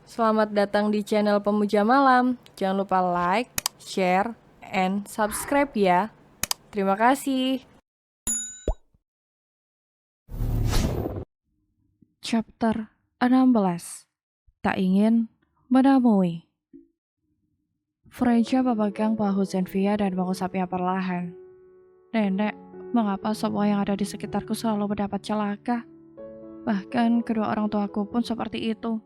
Selamat datang di channel Pemuja Malam. Jangan lupa like, share, and subscribe ya. Terima kasih. Chapter 16. Tak ingin menemui. Freja memegang bahu Zenvia dan mengusapnya perlahan. Nenek, mengapa semua yang ada di sekitarku selalu mendapat celaka? Bahkan kedua orang tuaku pun seperti itu.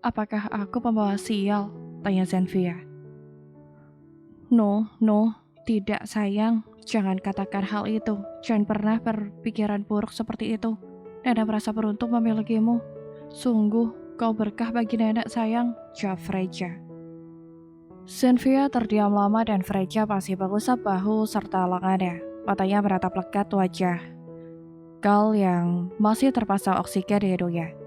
Apakah aku pembawa sial? Tanya Zenvia. No, tidak sayang. Jangan katakan hal itu. Jangan pernah berpikiran buruk seperti itu. Nenek merasa beruntung memilikimu. Sungguh, kau berkah bagi nenek sayang, jawab Freja. Zenvia terdiam lama dan Freja masih mengusap bahu serta lengannya. Matanya menatap lekat wajah Gal yang masih terpasang oksigen di hidungnya.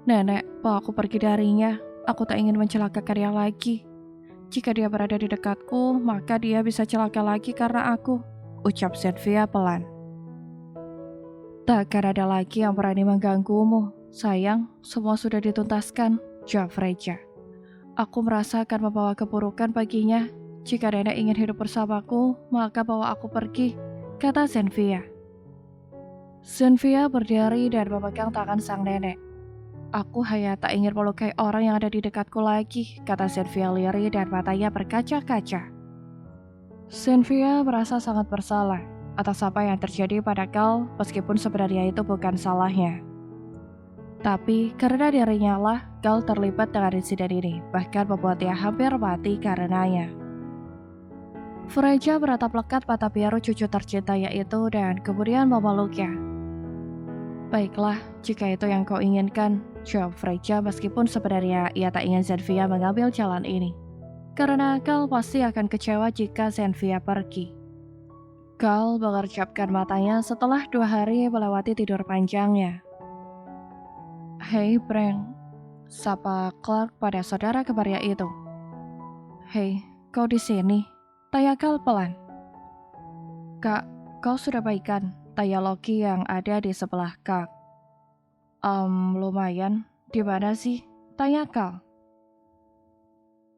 Nenek, bawa aku pergi darinya. Aku tak ingin mencelakakan dia lagi. Jika dia berada di dekatku, maka dia bisa celaka lagi karena aku, ucap Zenvia pelan. Takkan ada lagi yang berani mengganggumu. Sayang, semua sudah dituntaskan, jawab Freja. Aku merasa akan membawa keburukan baginya. Jika nenek ingin hidup bersamaku, maka bawa aku pergi, kata Zenvia. Zenvia berdiri dan memegang tangan sang nenek. Aku hanya tak ingin melukai orang yang ada di dekatku lagi, kata Zenvia lirih dan matanya berkaca-kaca. Zenvia merasa sangat bersalah atas apa yang terjadi pada Gal, meskipun sebenarnya itu bukan salahnya. Tapi karena dirinya lah, Gal terlibat dengan insiden ini, bahkan membuat dia hampir mati karenanya. Freja beratap lekat mata biru cucu tercintanya itu dan kemudian memeluknya. Baiklah, jika itu yang kau inginkan, jawab Freja meskipun sebenarnya ia tak ingin Zenvia mengambil jalan ini. Karena Gal pasti akan kecewa jika Zenvia pergi. Gal mengerjapkan matanya setelah 2 hari melewati tidur panjangnya. Hei Breng, sapa Clark pada saudara kembarnya itu. Hei, kau di sini? Tanya Gal pelan. Kak, kau sudah baikan? Tanya Loki yang ada di sebelah Kak. Lumayan. Di mana sih? Tanya Gal.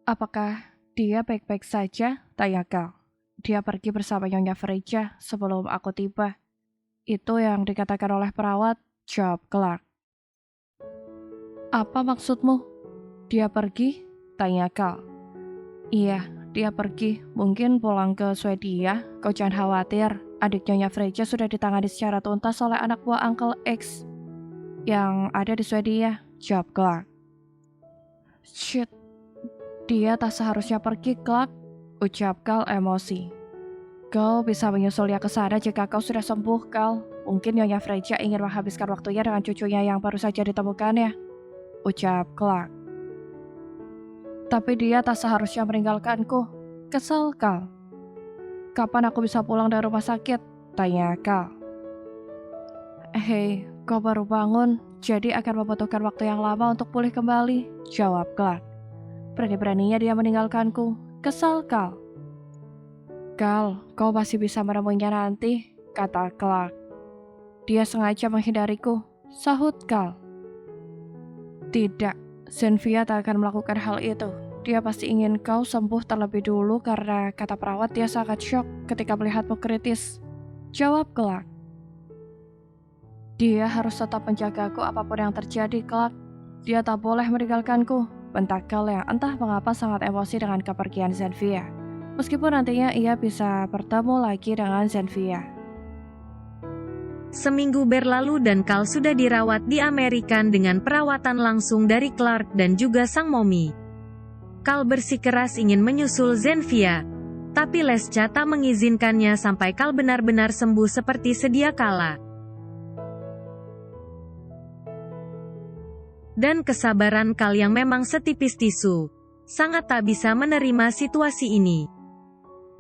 Apakah dia baik-baik saja? Tanya Gal. Dia pergi bersama Nyonya Freja sebelum aku tiba. Itu yang dikatakan oleh perawat, jawab Clark. Apa maksudmu? Dia pergi? Tanya Gal. Iya, dia pergi. Mungkin pulang ke Swedia. Kau jangan khawatir. Adik Nyonya Freja sudah ditangani secara tuntas oleh anak buah Uncle X yang ada di Swedia, jawab Clark. Shit, dia tak seharusnya pergi, Clark, ucap Gal emosi. Kau bisa menyusul dia ke sana jika kau sudah sembuh, Gal. Mungkin Nyonya Freja ingin menghabiskan waktunya dengan cucunya yang baru saja ditemukannya, ucap Clark. Tapi dia tak seharusnya meninggalkanku. Kesal, Gal. Kapan aku bisa pulang dari rumah sakit? Tanya Gal. Hei, kau baru bangun, jadi akan membutuhkan waktu yang lama untuk pulih kembali, jawab Clark. Berani-beraninya dia meninggalkanku. Kesal, Gal. Gal, kau masih bisa menemuinya nanti, kata Clark. Dia sengaja menghindariku, sahut Gal. Tidak, Zenvia tak akan melakukan hal itu. Dia pasti ingin kau sembuh terlebih dulu karena kata perawat dia sangat syok ketika melihatmu kritis, jawab Clark. Dia harus tetap menjagaku apapun yang terjadi, Clark. Dia tak boleh meninggalkanku, bentak Gal yang entah mengapa sangat emosi dengan kepergian Zenvia. Meskipun nantinya ia bisa bertemu lagi dengan Zenvia. Seminggu berlalu dan Gal sudah dirawat di Amerika dengan perawatan langsung dari Clark dan juga sang momi. Gal bersikeras ingin menyusul Zenvia, tapi Lesca tak mengizinkannya sampai Gal benar-benar sembuh seperti sedia kala. Dan kesabaran Gal yang memang setipis tisu, sangat tak bisa menerima situasi ini.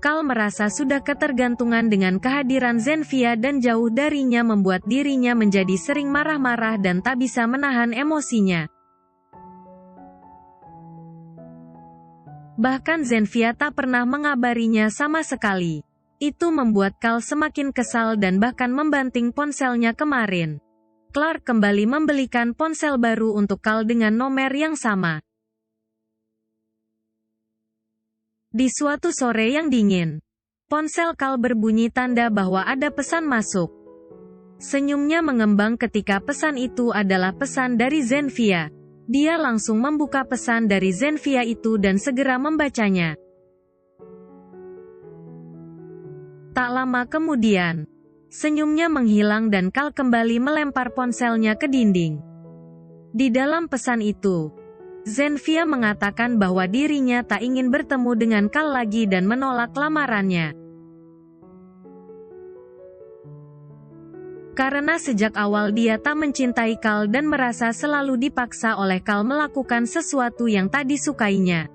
Gal merasa sudah ketergantungan dengan kehadiran Zenvia dan jauh darinya membuat dirinya menjadi sering marah-marah dan tak bisa menahan emosinya. Bahkan Zenvia tak pernah mengabarinya sama sekali. Itu membuat Gal semakin kesal dan bahkan membanting ponselnya kemarin. Clark kembali membelikan ponsel baru untuk Gal dengan nomor yang sama. Di suatu sore yang dingin, ponsel Kal berbunyi tanda bahwa ada pesan masuk. Senyumnya mengembang ketika pesan itu adalah pesan dari Zenfia. Dia langsung membuka pesan dari Zenfia itu dan segera membacanya. Tak lama kemudian, senyumnya menghilang dan Kal kembali melempar ponselnya ke dinding. Di dalam pesan itu, Zenfia mengatakan bahwa dirinya tak ingin bertemu dengan Kal lagi dan menolak lamarannya. Karena sejak awal dia tak mencintai Kal dan merasa selalu dipaksa oleh Kal melakukan sesuatu yang tak disukainya.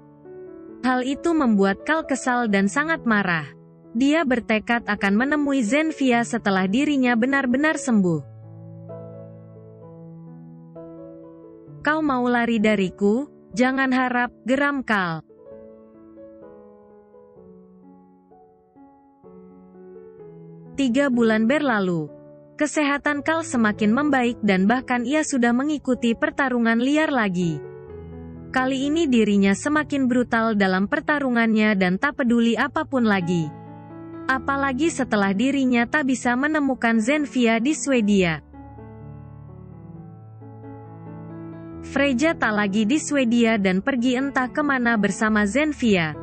Hal itu membuat Kal kesal dan sangat marah. Dia bertekad akan menemui Zenfia setelah dirinya benar-benar sembuh. Kau mau lari dariku? Jangan harap, geram Kal. Tiga bulan berlalu. Kesehatan Kal semakin membaik dan bahkan ia sudah mengikuti pertarungan liar lagi. Kali ini dirinya semakin brutal dalam pertarungannya dan tak peduli apapun lagi. Apalagi setelah dirinya tak bisa menemukan Zenfia di Swedia. Freja tak lagi di Swedia dan pergi entah kemana bersama Zenfia.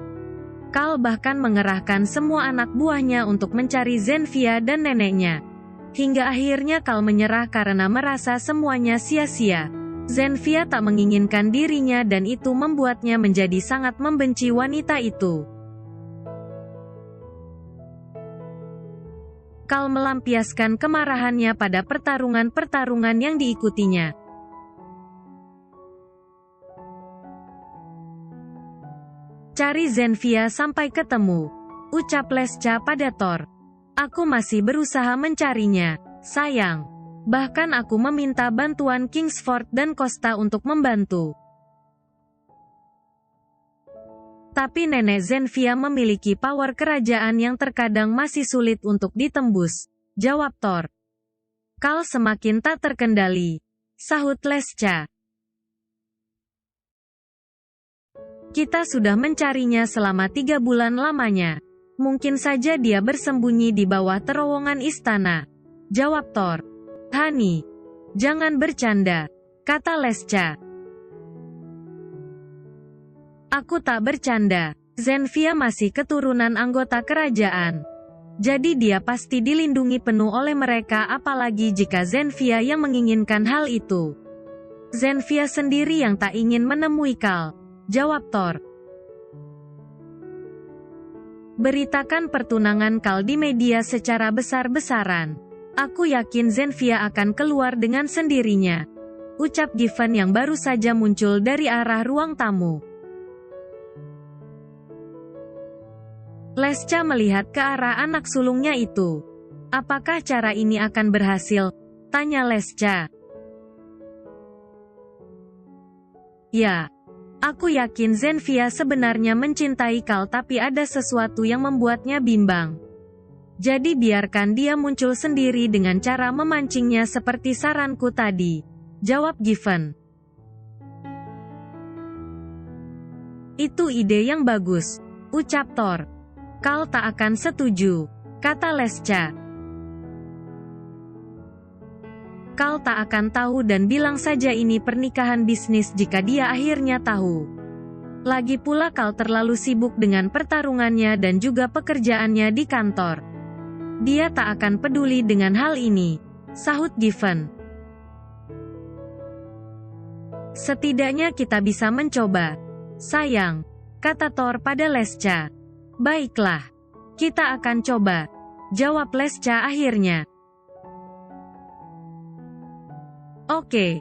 Kal bahkan mengerahkan semua anak buahnya untuk mencari Zenfia dan neneknya. Hingga akhirnya Kal menyerah karena merasa semuanya sia-sia. Zenfia tak menginginkan dirinya dan itu membuatnya menjadi sangat membenci wanita itu. Kal melampiaskan kemarahannya pada pertarungan-pertarungan yang diikutinya. Cari Zenfia sampai ketemu, ucap Lesca pada Thor. Aku masih berusaha mencarinya, sayang. Bahkan aku meminta bantuan Kingsford dan Costa untuk membantu. Tapi nenek Zenfia memiliki power kerajaan yang terkadang masih sulit untuk ditembus, jawab Thor. Kal semakin tak terkendali, sahut Lesca. Kita sudah mencarinya selama 3 bulan lamanya. Mungkin saja dia bersembunyi di bawah terowongan istana, jawab Thor. Hani, jangan bercanda, kata Lesca. Aku tak bercanda, Zenfia masih keturunan anggota kerajaan. Jadi dia pasti dilindungi penuh oleh mereka apalagi jika Zenfia yang menginginkan hal itu. Zenfia sendiri yang tak ingin menemui Kal, jawab Thor. Beritakan pertunangan Kal di media secara besar-besaran. Aku yakin Zenfia akan keluar dengan sendirinya, ucap Given yang baru saja muncul dari arah ruang tamu. Lesca melihat ke arah anak sulungnya itu. Apakah cara ini akan berhasil? Tanya Lesca. Ya. Aku yakin Zenfia sebenarnya mencintai Kal tapi ada sesuatu yang membuatnya bimbang. Jadi biarkan dia muncul sendiri dengan cara memancingnya seperti saranku tadi, jawab Given. Itu ide yang bagus, ucap Thor. Kal tak akan setuju, kata Lesca. Kal tak akan tahu dan bilang saja ini pernikahan bisnis jika dia akhirnya tahu. Lagi pula Kal terlalu sibuk dengan pertarungannya dan juga pekerjaannya di kantor. Dia tak akan peduli dengan hal ini, sahut Given. Setidaknya kita bisa mencoba, sayang, kata Thor pada Lesca. Baiklah, kita akan coba, jawab Lesca akhirnya. Oke.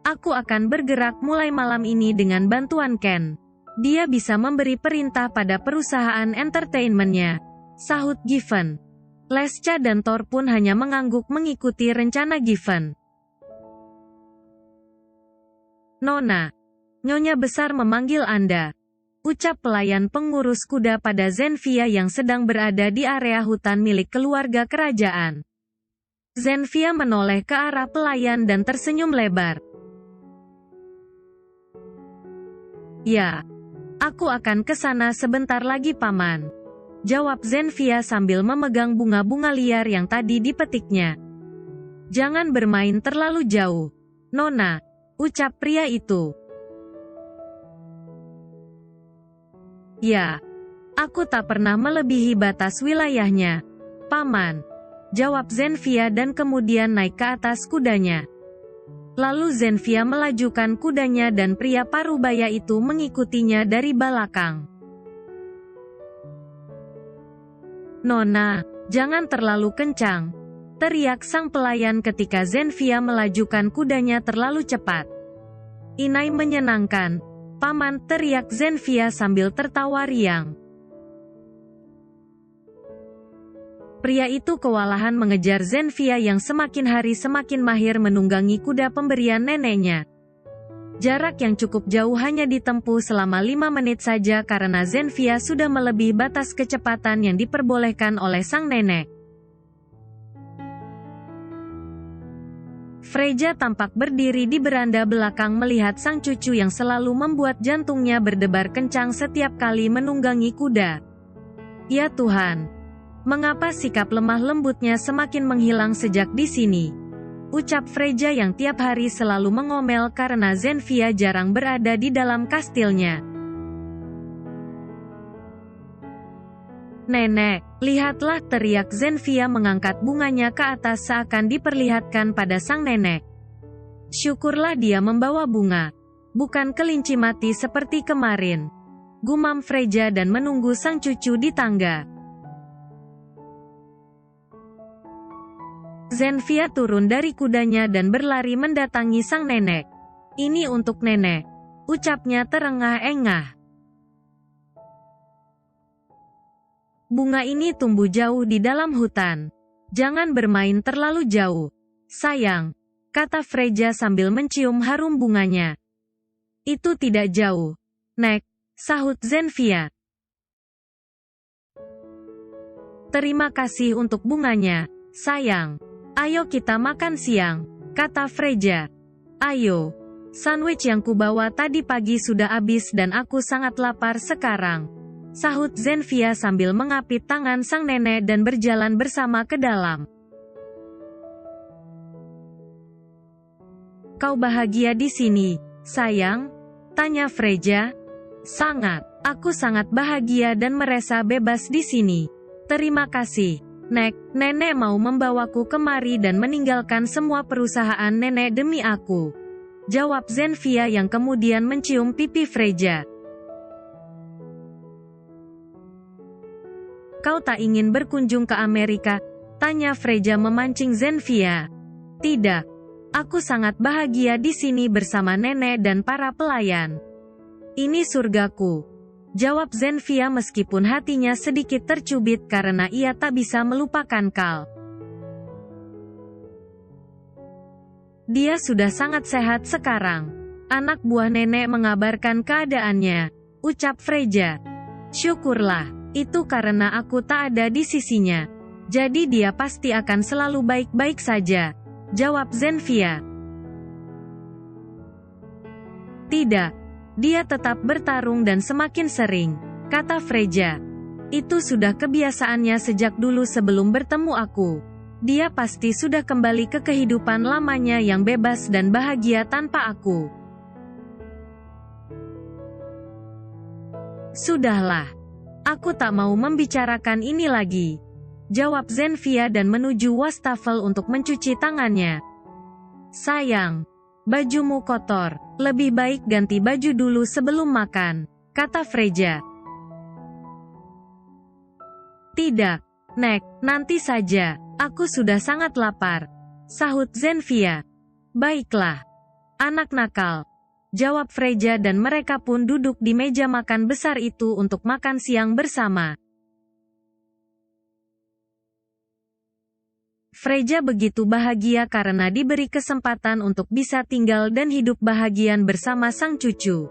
Aku akan bergerak mulai malam ini dengan bantuan Ken. Dia bisa memberi perintah pada perusahaan entertainmentnya, sahut Given. Lesca dan Thor pun hanya mengangguk mengikuti rencana Given. Nona, Nyonya besar memanggil Anda, ucap pelayan pengurus kuda pada Zenfia yang sedang berada di area hutan milik keluarga kerajaan. Zenfia menoleh ke arah pelayan dan tersenyum lebar. Ya, Aku akan ke sana sebentar lagi paman. Jawab Zenfia sambil memegang bunga-bunga liar yang tadi dipetiknya. Jangan bermain terlalu jauh, Nona, ucap pria itu. Ya, aku tak pernah melebihi batas wilayahnya, paman. Jawab Zenfia dan kemudian naik ke atas kudanya. Lalu Zenfia melajukan kudanya dan pria parubaya itu mengikutinya dari belakang. Nona, jangan terlalu kencang, teriak sang pelayan ketika Zenfia melajukan kudanya terlalu cepat. Inai menyenangkan, paman, teriak Zenfia sambil tertawa riang. Pria itu kewalahan mengejar Zenfia yang semakin hari semakin mahir menunggangi kuda pemberian neneknya. Jarak yang cukup jauh hanya ditempuh selama 5 menit saja karena Zenfia sudah melebihi batas kecepatan yang diperbolehkan oleh sang nenek. Freja tampak berdiri di beranda belakang melihat sang cucu yang selalu membuat jantungnya berdebar kencang setiap kali menunggangi kuda. Ya Tuhan! Mengapa sikap lemah lembutnya semakin menghilang sejak di sini? Ucap Freja yang tiap hari selalu mengomel karena Zenfia jarang berada di dalam kastilnya. Nenek, lihatlah, teriak Zenfia mengangkat bunganya ke atas seakan diperlihatkan pada sang nenek. Syukurlah dia membawa bunga, bukan kelinci mati seperti kemarin. Gumam Freja dan menunggu sang cucu di tangga. Zenfia turun dari kudanya dan berlari mendatangi sang nenek. Ini untuk nenek, ucapnya terengah-engah. Bunga ini tumbuh jauh di dalam hutan. Jangan bermain terlalu jauh, sayang, kata Freja sambil mencium harum bunganya. Itu tidak jauh, Nek, sahut Zenfia. Terima kasih untuk bunganya, sayang. Ayo kita makan siang, kata Freja. Ayo, sandwich yang kubawa tadi pagi sudah habis dan aku sangat lapar sekarang, sahut Zenfia sambil mengapit tangan sang nenek dan berjalan bersama ke dalam. Kau bahagia di sini, sayang? Tanya Freja. Sangat, aku sangat bahagia dan merasa bebas di sini. Terima kasih. Nek, nenek mau membawaku kemari dan meninggalkan semua perusahaan nenek demi aku. Jawab Zenfia yang kemudian mencium pipi Freja. Kau tak ingin berkunjung ke Amerika? Tanya Freja memancing Zenfia. Tidak. Aku sangat bahagia di sini bersama nenek dan para pelayan. Ini surgaku. Jawab Zenfia meskipun hatinya sedikit tercubit karena ia tak bisa melupakan Kal. Dia sudah sangat sehat sekarang. Anak buah nenek mengabarkan keadaannya, ucap Freja. Syukurlah, itu karena aku tak ada di sisinya. Jadi dia pasti akan selalu baik-baik saja, jawab Zenfia. Tidak. Dia tetap bertarung dan semakin sering, kata Freja. Itu sudah kebiasaannya sejak dulu sebelum bertemu aku. Dia pasti sudah kembali ke kehidupan lamanya yang bebas dan bahagia tanpa aku. Sudahlah. Aku tak mau membicarakan ini lagi, jawab Zenfia dan menuju wastafel untuk mencuci tangannya. Sayang, bajumu kotor, lebih baik ganti baju dulu sebelum makan, kata Freja. Tidak, Nek, nanti saja, aku sudah sangat lapar, sahut Zenfia. Baiklah, anak nakal, jawab Freja dan mereka pun duduk di meja makan besar itu untuk makan siang bersama. Freja begitu bahagia karena diberi kesempatan untuk bisa tinggal dan hidup bahagian bersama sang cucu.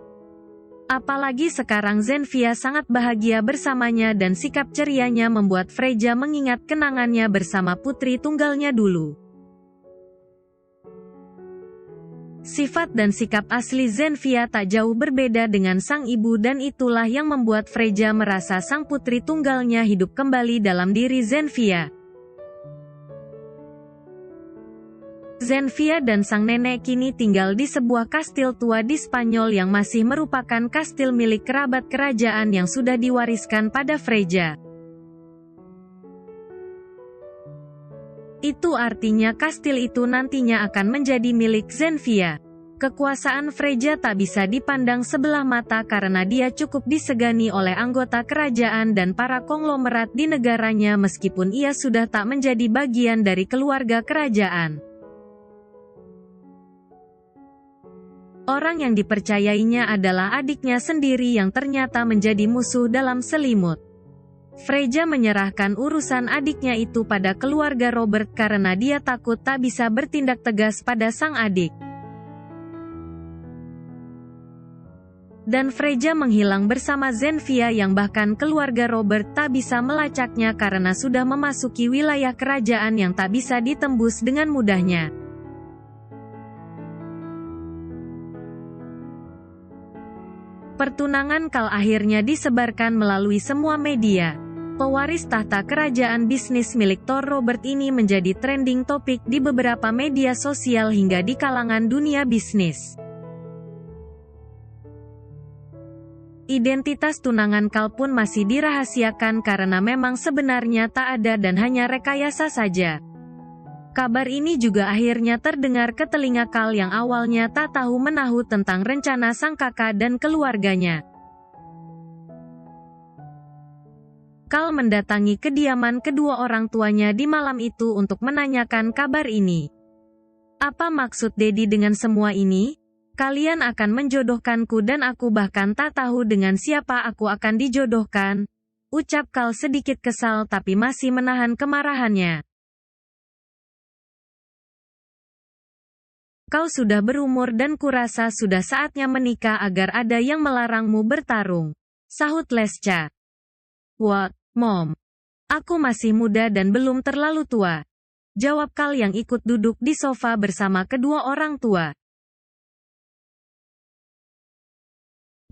Apalagi sekarang Zenfia sangat bahagia bersamanya dan sikap cerianya membuat Freja mengingat kenangannya bersama putri tunggalnya dulu. Sifat dan sikap asli Zenfia tak jauh berbeda dengan sang ibu dan itulah yang membuat Freja merasa sang putri tunggalnya hidup kembali dalam diri Zenfia. Zenfia dan sang nenek kini tinggal di sebuah kastil tua di Spanyol yang masih merupakan kastil milik kerabat kerajaan yang sudah diwariskan pada Freja. Itu artinya kastil itu nantinya akan menjadi milik Zenfia. Kekuasaan Freja tak bisa dipandang sebelah mata karena dia cukup disegani oleh anggota kerajaan dan para konglomerat di negaranya meskipun ia sudah tak menjadi bagian dari keluarga kerajaan. Orang yang dipercayainya adalah adiknya sendiri yang ternyata menjadi musuh dalam selimut. Freja menyerahkan urusan adiknya itu pada keluarga Robert karena dia takut tak bisa bertindak tegas pada sang adik. Dan Freja menghilang bersama Zenfia yang bahkan keluarga Robert tak bisa melacaknya karena sudah memasuki wilayah kerajaan yang tak bisa ditembus dengan mudahnya. Pertunangan Kal akhirnya disebarkan melalui semua media. Pewaris tahta kerajaan bisnis milik Thor Robert ini menjadi trending topik di beberapa media sosial hingga di kalangan dunia bisnis. Identitas tunangan Kal pun masih dirahasiakan karena memang sebenarnya tak ada dan hanya rekayasa saja. Kabar ini juga akhirnya terdengar ke telinga Kal yang awalnya tak tahu menahu tentang rencana sang kakak dan keluarganya. Kal mendatangi kediaman kedua orang tuanya di malam itu untuk menanyakan kabar ini. Apa maksud Dedi dengan semua ini? Kalian akan menjodohkanku dan aku bahkan tak tahu dengan siapa aku akan dijodohkan. Ucap Kal sedikit kesal tapi masih menahan kemarahannya. Kau sudah berumur dan kurasa sudah saatnya menikah agar ada yang melarangmu bertarung. Sahut Lesca. What, Mom? Aku masih muda dan belum terlalu tua. Jawab Kal yang ikut duduk di sofa bersama kedua orang tua.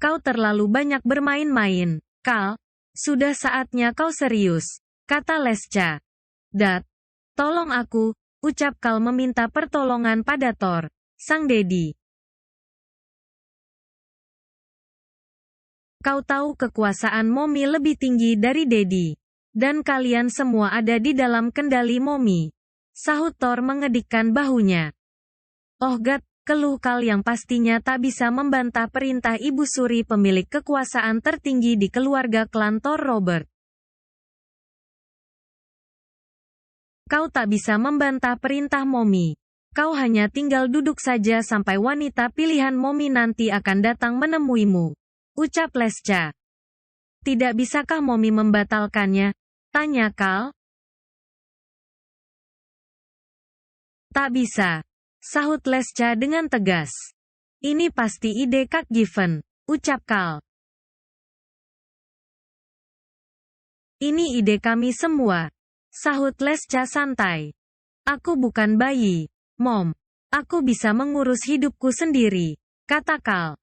Kau terlalu banyak bermain-main, Kal. Sudah saatnya kau serius, kata Lesca. Dad, tolong aku, ucap Kal meminta pertolongan pada Thor, sang Dedi. Kau tahu kekuasaan Momi lebih tinggi dari Dedi. Dan kalian semua ada di dalam kendali Momi. Sahut Thor mengedikkan bahunya. Oh God, keluh Kal yang pastinya tak bisa membantah perintah Ibu Suri pemilik kekuasaan tertinggi di keluarga klan Thor Robert. Kau tak bisa membantah perintah Momi. Kau hanya tinggal duduk saja sampai wanita pilihan Momi nanti akan datang menemuimu. Ucap Lesca. Tidak bisakah Momi membatalkannya? Tanya Kal. Tak bisa. Sahut Lesca dengan tegas. Ini pasti ide Kak Given. Ucap Kal. Ini ide kami semua. Sahut Lesca santai. Aku bukan bayi, Mom. Aku bisa mengurus hidupku sendiri, kata Kal.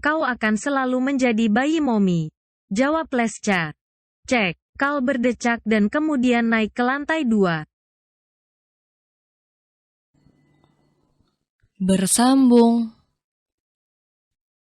Kau akan selalu menjadi bayi Momi. Jawab Lesca. Cek. Kal berdecak dan kemudian naik ke lantai 2. Bersambung.